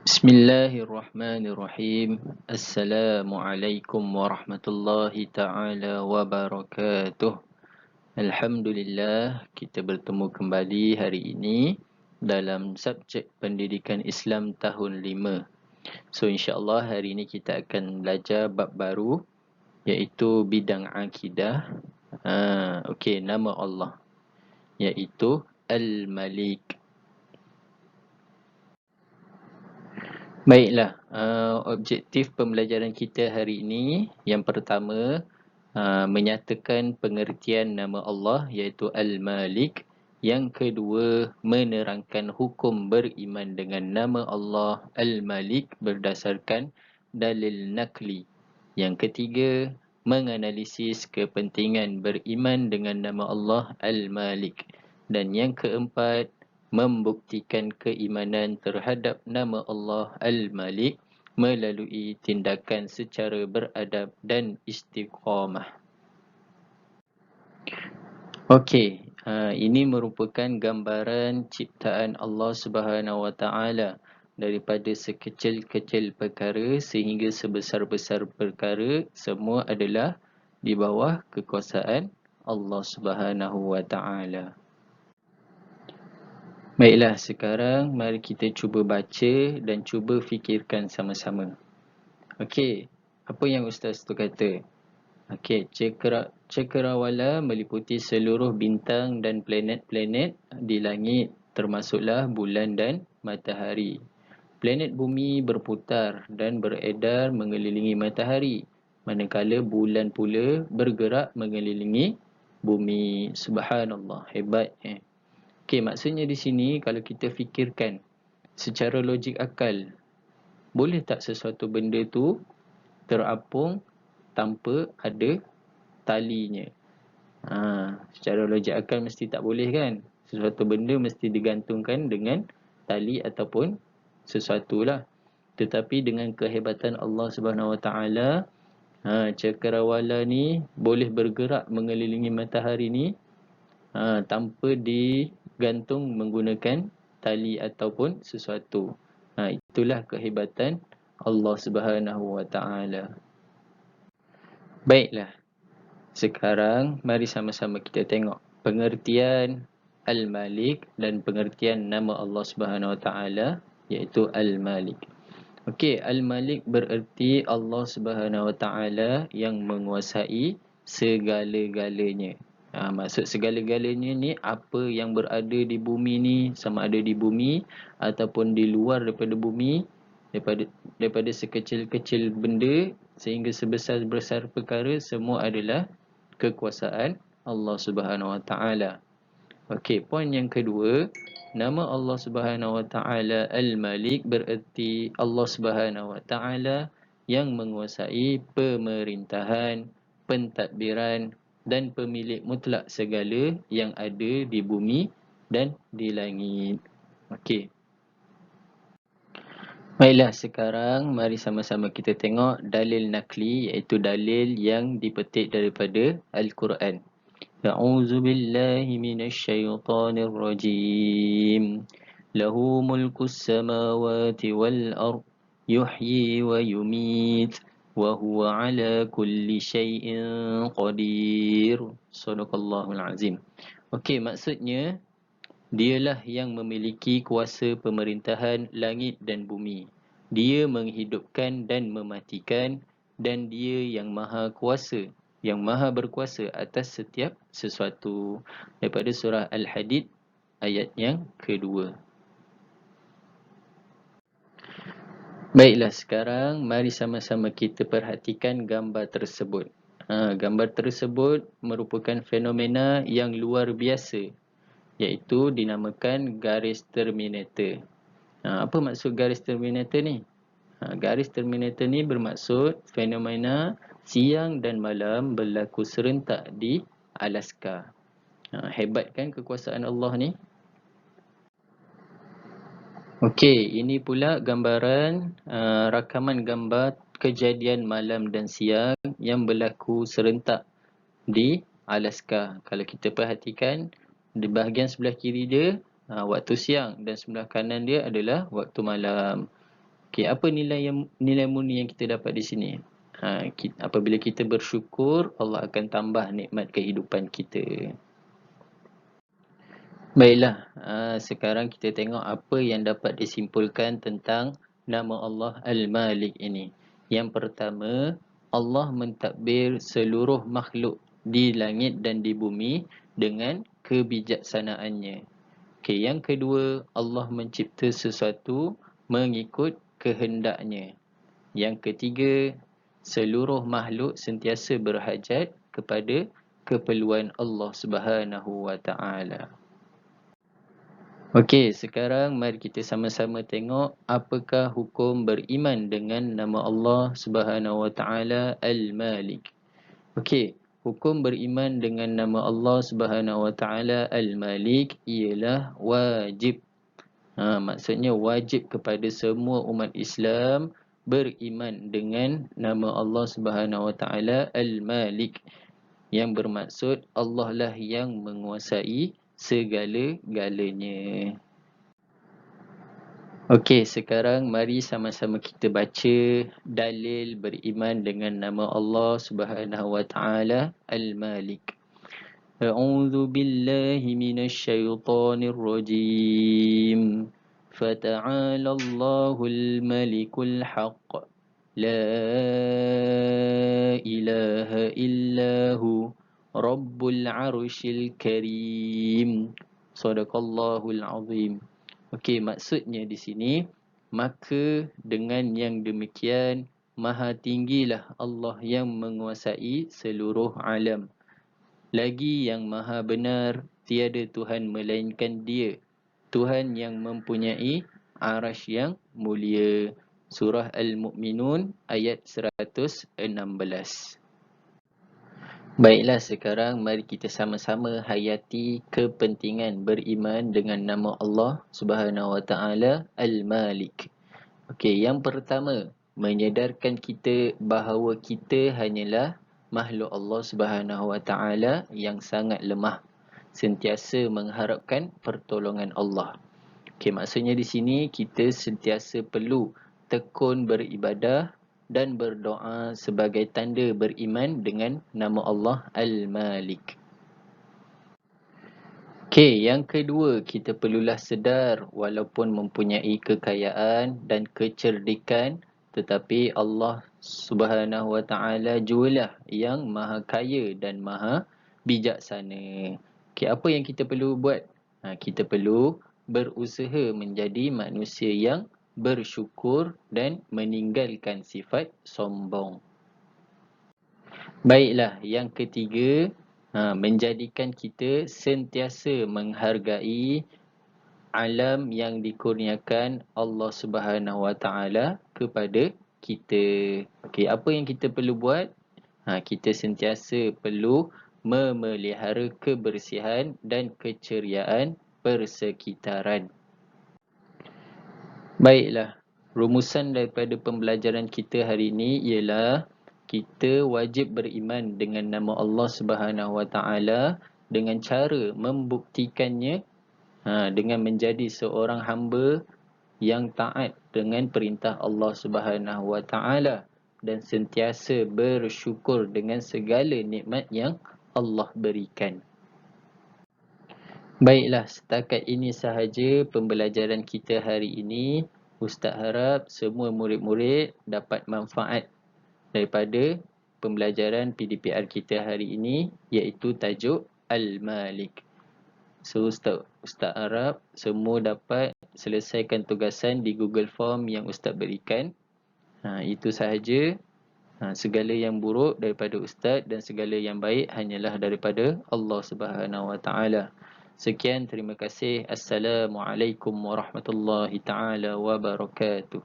Bismillahirrahmanirrahim. Assalamualaikum warahmatullahi ta'ala wabarakatuh. Alhamdulillah, kita bertemu kembali hari ini dalam subjek pendidikan Islam tahun 5. So insyaAllah hari ini kita akan belajar bab baru, iaitu bidang akidah. Okey, nama Allah, iaitu Al-Malik. Baiklah, objektif pembelajaran kita hari ini yang pertama, menyatakan pengertian nama Allah iaitu Al-Malik. Yang kedua, menerangkan hukum beriman dengan nama Allah Al-Malik berdasarkan dalil nakli. Yang ketiga, menganalisis kepentingan beriman dengan nama Allah Al-Malik. Dan yang keempat, membuktikan keimanan terhadap nama Allah Al-Malik melalui tindakan secara beradab dan istiqamah. Okey, ini merupakan gambaran ciptaan Allah Subhanahu Wa Taala, daripada sekecil-kecil perkara sehingga sebesar-besar perkara, semua adalah di bawah kekuasaan Allah Subhanahu Wa Taala. Baiklah, sekarang mari kita cuba baca dan cuba fikirkan sama-sama. Okey, apa yang Ustaz tu kata? Okey, cakrawala meliputi seluruh bintang dan planet-planet di langit, termasuklah bulan dan matahari. Planet bumi berputar dan beredar mengelilingi matahari, manakala bulan pula bergerak mengelilingi bumi. Subhanallah, hebat. Okey, maksudnya di sini kalau kita fikirkan secara logik akal, boleh tak sesuatu benda tu terapung tanpa ada talinya? Secara logik akal mesti tak boleh kan? Sesuatu benda mesti digantungkan dengan tali ataupun sesuatu lah. Tetapi dengan kehebatan Allah Subhanahu Wa Taala, cakrawala ni boleh bergerak mengelilingi matahari ni tanpa digantung menggunakan tali ataupun sesuatu. Itulah kehebatan Allah Subhanahu Wa Taala. Baiklah, sekarang mari sama-sama kita tengok pengertian Al-Malik dan pengertian nama Allah Subhanahu Wa Taala, iaitu Al-Malik. Okey, Al-Malik bererti Allah Subhanahu Wa Taala yang menguasai segala-galanya. Maksud segala-galanya ni, apa yang berada di bumi ni, sama ada di bumi ataupun di luar daripada bumi, daripada sekecil-kecil benda sehingga sebesar-besar perkara, semua adalah kekuasaan Allah Subhanahu Wa Taala. Okey, poin yang kedua, nama Allah Subhanahu Wa Taala Al-Malik bererti Allah Subhanahu Wa Taala yang menguasai pemerintahan, pentadbiran dan pemilik mutlak segala yang ada di bumi dan di langit. Okey. Baiklah, sekarang mari sama-sama kita tengok dalil nakli, iaitu dalil yang dipetik daripada Al-Quran. A'udzu billahi minasyaitonir rajim. Lahu mulkus samawati wal ard, yuhyi wa yumit, wa huwa ala kulli syai'in qadir. Sadaqallahul azim. Okey, maksudnya dialah yang memiliki kuasa pemerintahan langit dan bumi. Dia menghidupkan dan mematikan, dan dia yang maha kuasa, yang maha berkuasa atas setiap sesuatu. Daripada surah Al-Hadid ayat yang kedua. Baiklah, sekarang mari sama-sama kita perhatikan gambar tersebut. Gambar tersebut merupakan fenomena yang luar biasa, iaitu dinamakan garis terminator. Apa maksud garis terminator ni? Garis terminator ni bermaksud fenomena siang dan malam berlaku serentak di Alaska. Hebat kan kekuasaan Allah ni? Okey, ini pula gambaran rakaman gambar kejadian malam dan siang yang berlaku serentak di Alaska. Kalau kita perhatikan, di bahagian sebelah kiri dia waktu siang dan sebelah kanan dia adalah waktu malam. Okey, apa nilai murni yang kita dapat di sini? Apabila kita bersyukur, Allah akan tambah nikmat kehidupan kita. Baiklah, sekarang kita tengok apa yang dapat disimpulkan tentang nama Allah Al-Malik ini. Yang pertama, Allah mentadbir seluruh makhluk di langit dan di bumi dengan kebijaksanaannya. Okey, yang kedua, Allah mencipta sesuatu mengikut kehendaknya. Yang ketiga, seluruh makhluk sentiasa berhajat kepada keperluan Allah Subhanahu wa taala. Okey, sekarang mari kita sama-sama tengok apakah hukum beriman dengan nama Allah Subhanahu wa taala Al-Malik. Okey, hukum beriman dengan nama Allah Subhanahu wa taala Al-Malik ialah wajib. Maksudnya wajib kepada semua umat Islam beriman dengan nama Allah Subhanahu wa taala Al-Malik, yang bermaksud Allah lah yang menguasai segala-galanya. Okey, sekarang mari sama-sama kita baca dalil beriman dengan nama Allah Subhanahu wa taala Al-Malik. A'udzu billahi minasy syaithanir rajim. Fata'ala Allahul Malikul Haqq. La ilaha illahu Rabbul Arsyil Karim. Sadaqallahul Azim. Okey, maksudnya di sini, maka dengan yang demikian, maha tinggilah Allah yang menguasai seluruh alam. Lagi yang maha benar, tiada Tuhan melainkan Dia, Tuhan yang mempunyai arasy yang mulia. Surah Al-Mu'minun ayat 116. Baiklah, sekarang mari kita sama-sama hayati kepentingan beriman dengan nama Allah Subhanahu wa taala Al-Malik. Okey, yang pertama, menyedarkan kita bahawa kita hanyalah makhluk Allah Subhanahu wa taala yang sangat lemah, sentiasa mengharapkan pertolongan Allah. Okey, maksudnya di sini kita sentiasa perlu tekun beribadah dan berdoa sebagai tanda beriman dengan nama Allah Al-Malik. Okey, yang kedua, kita perlulah sedar walaupun mempunyai kekayaan dan kecerdikan, tetapi Allah Subhanahu wa taala jugalah yang maha kaya dan maha bijaksana. Okey, apa yang kita perlu buat? Kita perlu berusaha menjadi manusia yang bersyukur dan meninggalkan sifat sombong. Baiklah, yang ketiga, menjadikan kita sentiasa menghargai alam yang dikurniakan Allah Subhanahu wa taala kepada kita. Okey, apa yang kita perlu buat? Kita sentiasa perlu memelihara kebersihan dan keceriaan persekitaran. Baiklah, rumusan daripada pembelajaran kita hari ini ialah kita wajib beriman dengan nama Allah Subhanahu wa taala dengan cara membuktikannya dengan menjadi seorang hamba yang taat dengan perintah Allah Subhanahu wa taala dan sentiasa bersyukur dengan segala nikmat yang Allah berikan. Baiklah, setakat ini sahaja pembelajaran kita hari ini. Ustaz harap semua murid-murid dapat manfaat daripada pembelajaran PDPR kita hari ini, iaitu tajuk Al-Malik. So, Ustaz harap semua dapat selesaikan tugasan di Google Form yang Ustaz berikan. Itu sahaja. Segala yang buruk daripada Ustaz dan segala yang baik hanyalah daripada Allah Subhanahu wa taala. Sekian, terima kasih. Assalamualaikum warahmatullahi taala wabarakatuh.